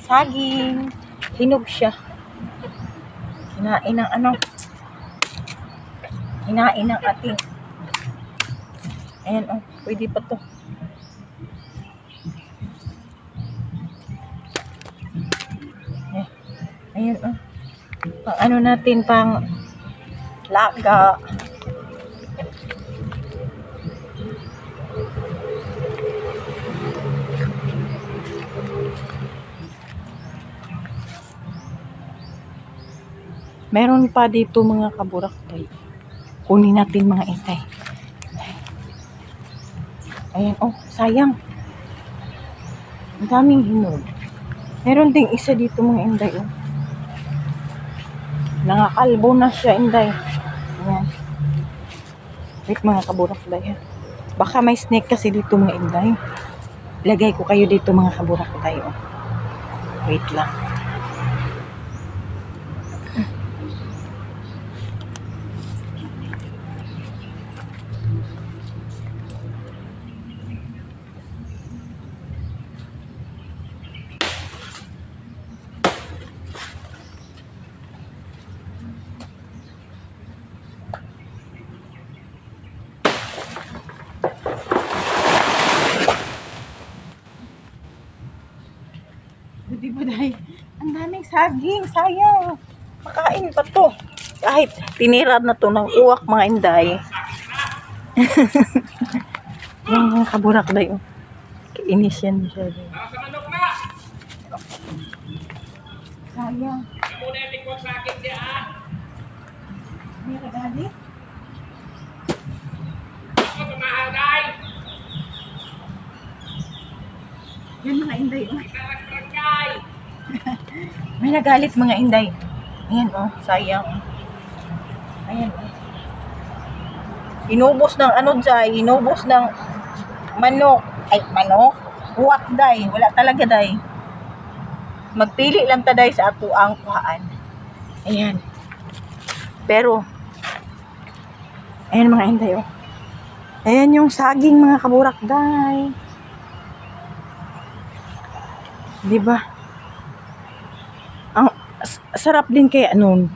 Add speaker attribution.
Speaker 1: saging. Hinog siya. Hinain ng ano. Hinain ng ating. Ayan oh, pwede pa to. Ayan oh. Pang ano natin, pang laga. Meron pa dito mga kaburaktoy. Kunin natin mga intay. Ayan, oh, sayang. Ang daming hinog. Meron ding isa dito mga inday, oh. Nangakalbo na siya, inday. Ayan. Wait mga kaburaktoy, ha. Baka may snake kasi dito mga inday. Lagay ko kayo dito mga kaburaktoy, oh. Wait lang. Di ba dahil? Ang daming saging, sayang. Makain pa to. Kahit tinirad na to ng uwak mga inday. Yung mga kaburakday, oh. Kainis yan siya. Sayang. May kagali? Yan mga inday, oh. May nagalit mga inday. Ayan oh, sayang. Ayan oh. Inubos ng ano dyan, inubos ng manok. Ay, manok? Uwak day, wala talaga day. Magpili lang ta day sa ato ang kuhaan. Ayan. Pero, ayan mga inday oh. Ayan yung saging mga kaburakday. Diba? Ang sarap din kaya nun.